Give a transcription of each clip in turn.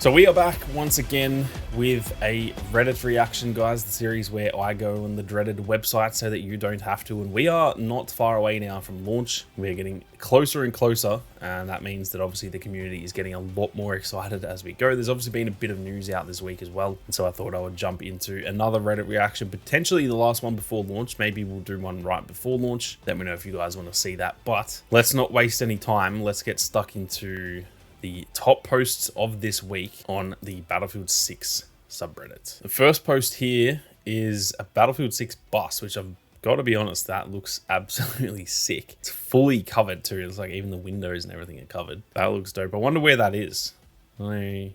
So we are back once again with a Reddit reaction, guys, the series where I go on the dreaded website so that you don't have to. And we are not far away now from launch. We're getting closer and closer, and that means that obviously the community is getting a lot more excited as we go. There's obviously been a bit of news out this week as well, and so I thought I would jump into another Reddit reaction, potentially the last one before launch. Maybe we'll do one right before launch. Let me know if you guys want to see that, but let's not waste any time. Let's get stuck into the top posts of this week on the Battlefield 6 subreddit. The first post here is a Battlefield 6 bus, which I've got to be honest, that looks absolutely sick. It's fully covered too. It's like even the windows and everything are covered. That looks dope. I wonder where that is. Does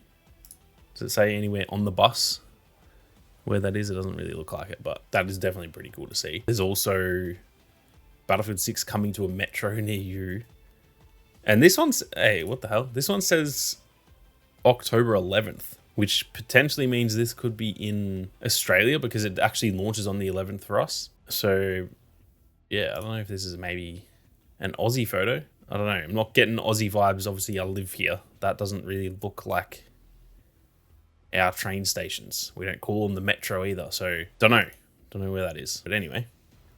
it say anywhere on the bus where that is? It doesn't really look like it, but that is definitely pretty cool to see. There's also Battlefield 6 coming to a metro near you. And this one's, hey, what the hell? This one says October 11th, which potentially means this could be in Australia because it actually launches on the 11th for us. So, yeah, I don't know if this is maybe an Aussie photo. I don't know. I'm not getting Aussie vibes. Obviously, I live here. That doesn't really look like our train stations. We don't call them the metro either. So, don't know where that is. But anyway,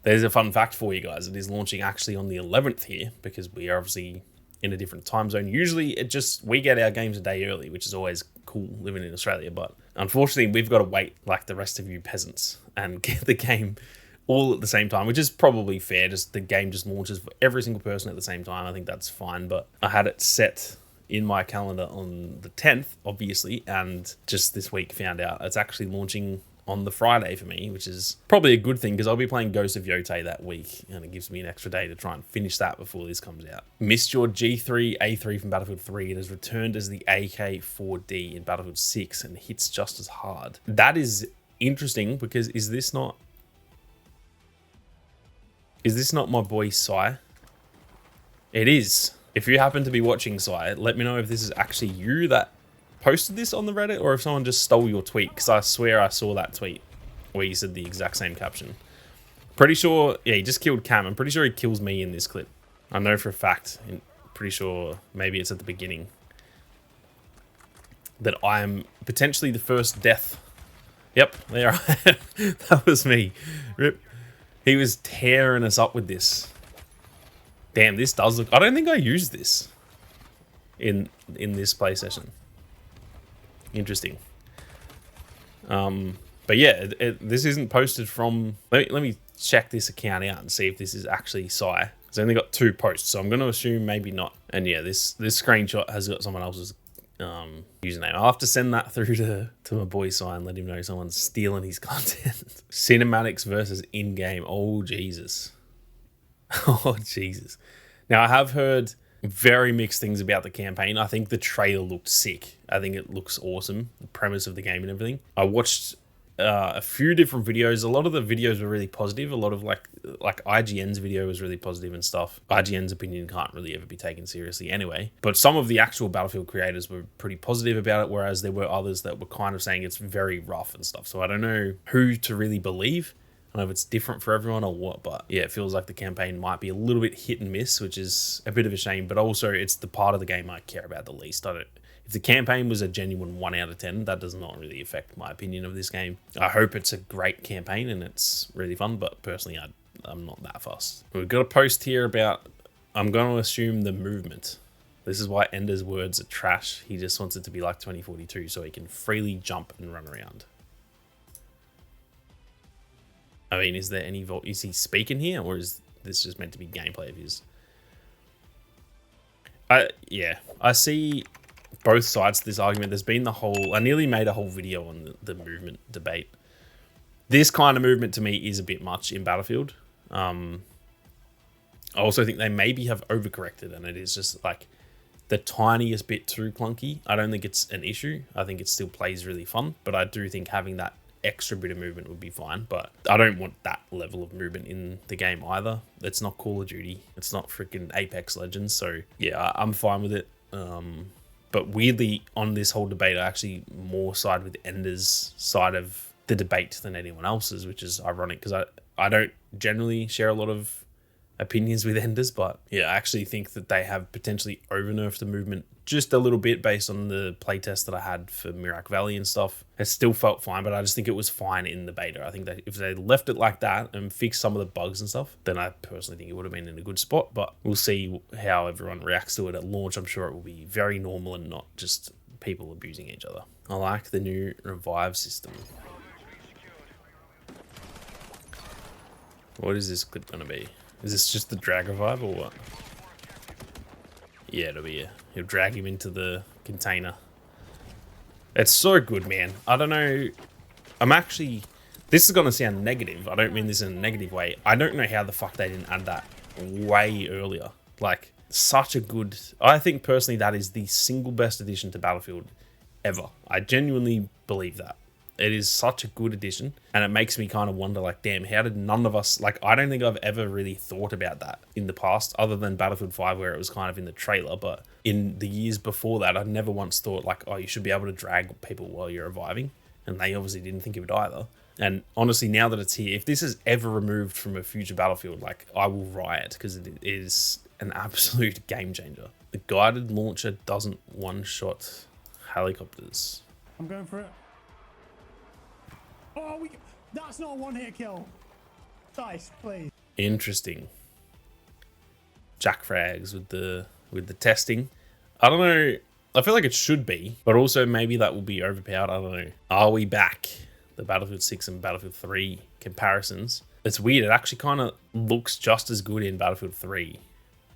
there's a fun fact for you guys. It is launching actually on the 11th here because we are obviously in a different time zone. Usually we get our games a day early, which is always cool living in Australia, but unfortunately we've got to wait like the rest of you peasants and get the game all at the same time, which is probably fair. Just the game just launches for every single person at the same time. I think that's fine, but I had it set in my calendar on the 10th, obviously, and just this week found out it's actually launching on the Friday for me, which is probably a good thing because I'll be playing Ghost of Yotei that week and it gives me an extra day to try and finish that before this comes out. Missed your G3 A3 from Battlefield 3. It has returned as the AK-4D in Battlefield 6 and hits just as hard. That is interesting because is this not my boy Sai? It is. If you happen to be watching Sai, let me know if this is actually you that posted this on the Reddit or if someone just stole your tweet, because I swear I saw that tweet where you said the exact same caption. Pretty sure, yeah, he just killed Cam. I'm pretty sure he kills me in this clip. I know for a fact, and pretty sure maybe it's at the beginning, that I am potentially the first death. Yep, there I am. That was me. Rip. He was tearing us up with this. Damn, this does look... I don't think I used this in this play session. Interesting. But yeah, this isn't posted from... Let me check this account out and see if this is actually Sai. It's only got 2 posts, so I'm going to assume maybe not. And yeah, this screenshot has got someone else's username. I'll have to send that through to my boy Sai and let him know someone's stealing his content. Cinematics versus in-game. Oh, Jesus. Oh, Jesus. Now, I have heard very mixed things about the campaign. I think the trailer looked sick. I think it looks awesome, the premise of the game and everything. I watched a few different videos. A lot of the videos were really positive. A lot of like IGN's video was really positive and stuff. IGN's opinion can't really ever be taken seriously anyway. But some of the actual Battlefield creators were pretty positive about it, whereas there were others that were kind of saying it's very rough and stuff. So I don't know who to really believe. I don't know if it's different for everyone or what, but yeah, it feels like the campaign might be a little bit hit and miss, which is a bit of a shame, but also it's the part of the game I care about the least. If the campaign was a genuine 1 out of 10, that does not really affect my opinion of this game. I hope it's a great campaign and it's really fun, but personally, I'm not that fussed. We've got a post here about, I'm going to assume the movement. This is why Ender's words are trash. He just wants it to be like 2042 so he can freely jump and run around. I mean, is there any is he speaking here, or is this just meant to be gameplay of his? Yeah, I see both sides to this argument. There's been I nearly made a whole video on the movement debate. This kind of movement to me is a bit much in Battlefield. I also think they maybe have overcorrected, and it is just like the tiniest bit too clunky. I don't think it's an issue. I think it still plays really fun, but I do think having that extra bit of movement would be fine, but I don't want that level of movement in the game either. It's not Call of Duty. It's not freaking Apex Legends. So yeah, I'm fine with it. But weirdly, on this whole debate, I actually more side with Ender's side of the debate than anyone else's, which is ironic because I don't generally share a lot of opinions with Enders, but yeah, I actually think that they have potentially over-nerfed the movement just a little bit based on the playtest that I had for Mirak Valley and stuff. It still felt fine, but I just think it was fine in the beta. I think that if they left it like that and fixed some of the bugs and stuff, then I personally think it would have been in a good spot, but we'll see how everyone reacts to it at launch. I'm sure it will be very normal and not just people abusing each other. I like the new revive system. What is this clip going to be? Is this just the drag revive or what? Yeah, it'll be he'll drag him into the container. It's so good, man. I don't know. This is going to sound negative. I don't mean this in a negative way. I don't know how the fuck they didn't add that way earlier. Like, such a good... I think personally that is the single best addition to Battlefield ever. I genuinely believe that. It is such a good addition, and it makes me kind of wonder, like, damn, how did none of us... Like, I don't think I've ever really thought about that in the past, other than Battlefield 5, where it was kind of in the trailer, but in the years before that, I'd never once thought, like, oh, you should be able to drag people while you're reviving, and they obviously didn't think of it either. And honestly, now that it's here, if this is ever removed from a future Battlefield, like, I will riot, because it is an absolute game changer. The guided launcher doesn't one-shot helicopters. I'm going for it. Oh, that's not a one-hit kill. Dice, please. Interesting. Jack frags with the testing. I don't know. I feel like it should be, but also maybe that will be overpowered. I don't know. Are we back? The Battlefield 6 and Battlefield 3 comparisons. It's weird. It actually kind of looks just as good in Battlefield 3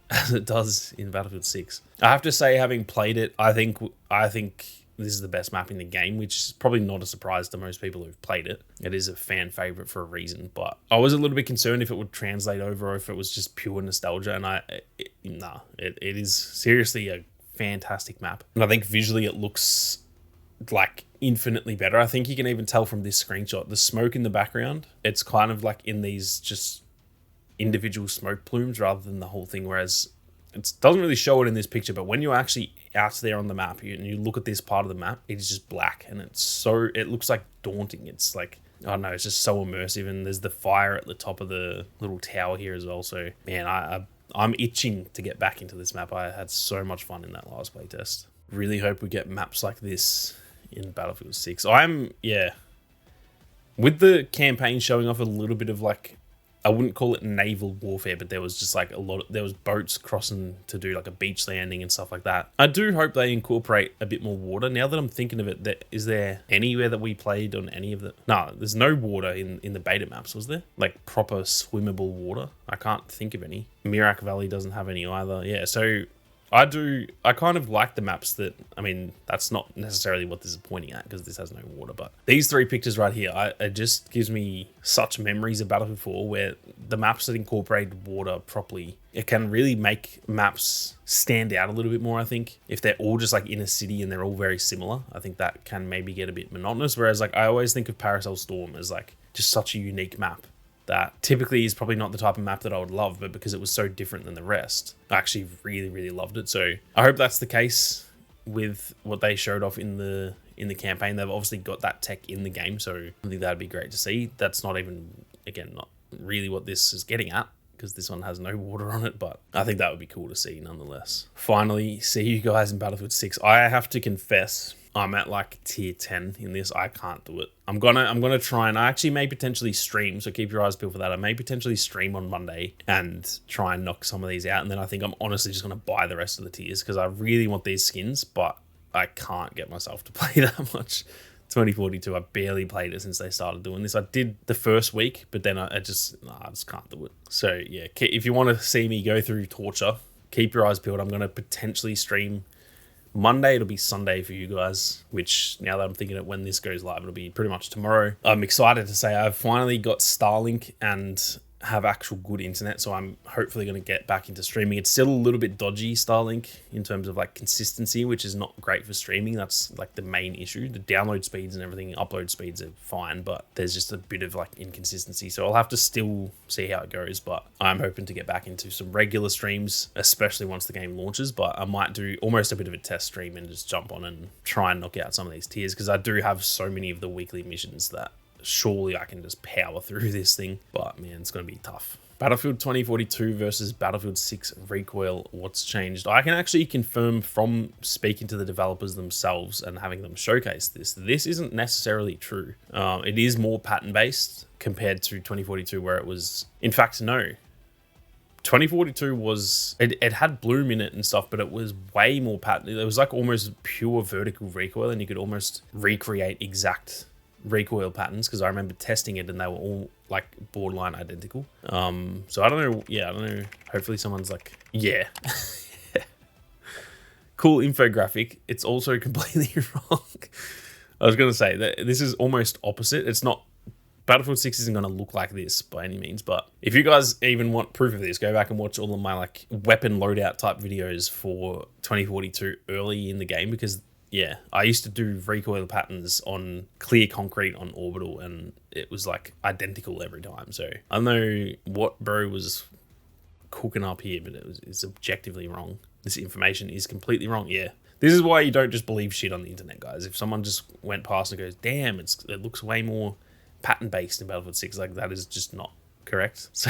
as it does in Battlefield 6. I have to say, having played it, I think this is the best map in the game, which is probably not a surprise to most people who've played it. It is a fan favorite for a reason, but I was a little bit concerned if it would translate over or if it was just pure nostalgia, and it is seriously a fantastic map. And I think visually it looks like infinitely better. I think you can even tell from this screenshot, the smoke in the background, it's kind of like in these just individual smoke plumes rather than the whole thing, whereas it doesn't really show it in this picture, but when you're actually out there on the map and you look at this part of the map, it is just black, and it looks like daunting. It's like, I don't know, it's just so immersive, and there's the fire at the top of the little tower here as well. So, man, I'm itching to get back into this map. I had so much fun in that last playtest. Really hope we get maps like this in Battlefield 6. With the campaign showing off a little bit of, like, I wouldn't call it naval warfare, but there was just like there was boats crossing to do like a beach landing and stuff like that. I do hope they incorporate a bit more water. Now that I'm thinking of it, is there anywhere that we played on any of the... No, there's no water in the beta maps, was there? Like proper swimmable water? I can't think of any. Mirak Valley doesn't have any either. Yeah, so I kind of like the maps that, I mean, that's not necessarily what this is pointing at because this has no water, but these three pictures right here, it just gives me such memories of Battlefield 4 where the maps that incorporate water properly, it can really make maps stand out a little bit more, I think. If they're all just like in a city and they're all very similar, I think that can maybe get a bit monotonous, whereas like I always think of Paracel Storm as like just such a unique map that typically is probably not the type of map that I would love, but because it was so different than the rest, I actually really, really loved it. So I hope that's the case with what they showed off in the campaign. They've obviously got that tech in the game, so I think that'd be great to see. That's not even, again, not really what this is getting at, because this one has no water on it, but I think that would be cool to see nonetheless. Finally, see you guys in Battlefield 6. I have to confess, I'm at like tier 10 in this. I can't do it. I'm gonna try, and I actually may potentially stream, so keep your eyes peeled for that. I may potentially stream on Monday and try and knock some of these out, and then I think I'm honestly just gonna buy the rest of the tiers because I really want these skins, but I can't get myself to play that much. 2042, I barely played it since they started doing this. I did the first week, but then I just can't do it. So yeah, if you want to see me go through torture, keep your eyes peeled. I'm gonna potentially stream Monday. It'll be Sunday for you guys, which now that I'm thinking of when this goes live, it'll be pretty much tomorrow. I'm excited to say I've finally got Starlink and have actual good internet, so I'm hopefully going to get back into streaming. It's still a little bit dodgy, Starlink, in terms of like consistency, which is not great for streaming. That's like the main issue. The download speeds and everything, upload speeds are fine, but there's just a bit of like inconsistency, so I'll have to still see how it goes, but I'm hoping to get back into some regular streams, especially once the game launches. But I might do almost a bit of a test stream and just jump on and try and knock out some of these tiers, because I do have so many of the weekly missions that surely I can just power through this thing, but man, it's going to be tough. Battlefield 2042 versus Battlefield 6 recoil, what's changed? I can actually confirm from speaking to the developers themselves and having them showcase this isn't necessarily true. It is more pattern based compared to 2042 where it was, in fact, no. 2042 was, it had bloom in it and stuff, but it was way more pattern. It was like almost pure vertical recoil, and you could almost recreate exact recoil patterns, because I remember testing it and they were all like borderline identical. So I don't know. Yeah, I don't know. Hopefully someone's like, yeah. Cool infographic. It's also completely wrong. I was going to say that this is almost opposite. It's not, Battlefield 6 isn't going to look like this by any means, but if you guys even want proof of this, go back and watch all of my like weapon loadout type videos for 2042 early in the game, because yeah, I used to do recoil patterns on clear concrete on orbital, and it was like identical every time. So I don't know what bro was cooking up here, but it's objectively wrong. This information is completely wrong. Yeah, this is why you don't just believe shit on the internet, guys. If someone just went past and goes, "Damn, it looks way more pattern based in Battlefield 6," like that is just not correct. So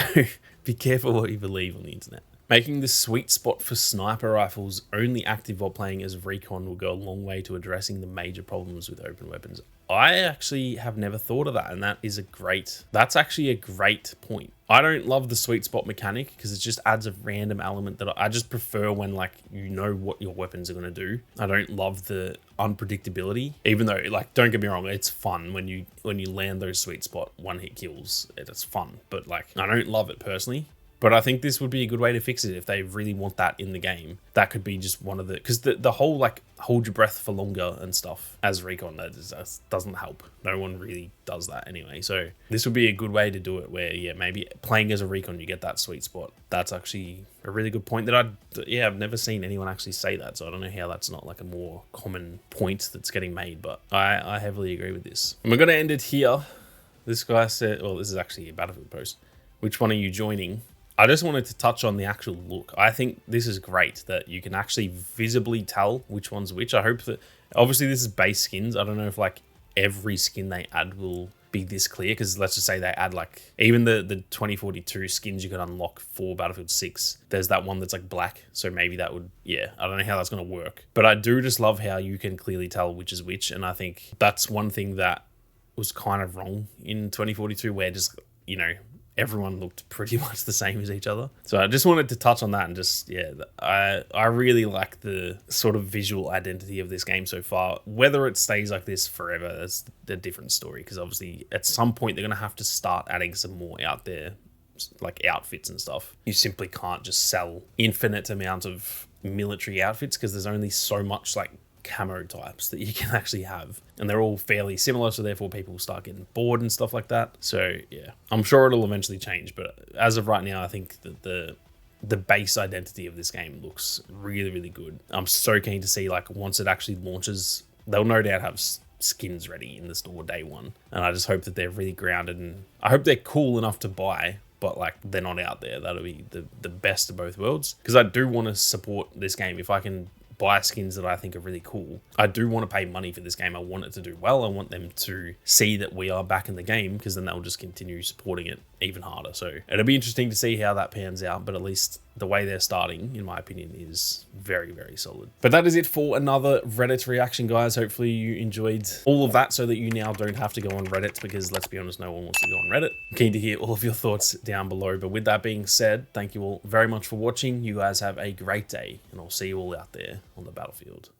be careful what you believe on the internet. Making the sweet spot for sniper rifles only active while playing as recon will go a long way to addressing the major problems with open weapons. I actually have never thought of that, and that's actually a great point. I don't love the sweet spot mechanic because it just adds a random element that I just prefer when like you know what your weapons are going to do. I don't love the unpredictability, even though like don't get me wrong, it's fun when you land those sweet spot one hit kills. It's fun, but like I don't love it personally. But I think this would be a good way to fix it if they really want that in the game. That could be just one of the... Because the whole, like, hold your breath for longer and stuff as recon, that doesn't help. No one really does that anyway. So this would be a good way to do it where, yeah, maybe playing as a recon, you get that sweet spot. That's actually a really good point that I've never seen anyone actually say that. So I don't know how that's not, like, a more common point that's getting made. But I heavily agree with this. And we're going to end it here. This guy said... Well, this is actually a Battlefield post. Which one are you joining? I just wanted to touch on the actual look. I think this is great that you can actually visibly tell which one's which. I hope that, obviously this is base skins. I don't know if like every skin they add will be this clear, because let's just say they add like, even the 2042 skins you can unlock for Battlefield 6, there's that one that's like black. So maybe that would, yeah, I don't know how that's going to work. But I do just love how you can clearly tell which is which. And I think that's one thing that was kind of wrong in 2042 where just, you know, everyone looked pretty much the same as each other. So I just wanted to touch on that and just, yeah, I really like the sort of visual identity of this game so far. Whether it stays like this forever, that's a different story, because obviously at some point they're going to have to start adding some more out there, like outfits and stuff. You simply can't just sell infinite amount of military outfits because there's only so much like camo types that you can actually have, and they're all fairly similar, so therefore people start getting bored and stuff like that. So yeah, I'm sure it'll eventually change, but as of right now I think that the base identity of this game looks really, really good. I'm so keen to see, like, once it actually launches, they'll no doubt have skins ready in the store day one, and I just hope that they're really grounded, and I hope they're cool enough to buy, but like they're not out there. That'll be the best of both worlds, because I do want to support this game. If I can buy skins that I think are really cool, I do want to pay money for this game. I want it to do well. I want them to see that we are back in the game, because then they'll just continue supporting it even harder. So it'll be interesting to see how that pans out, but at least the way they're starting, in my opinion, is very, very solid. But that is it for another Reddit reaction, guys. Hopefully you enjoyed all of that so that you now don't have to go on Reddit, because let's be honest, no one wants to go on Reddit. I'm keen to hear all of your thoughts down below. But with that being said, thank you all very much for watching. You guys have a great day, and I'll see you all out there on the battlefield.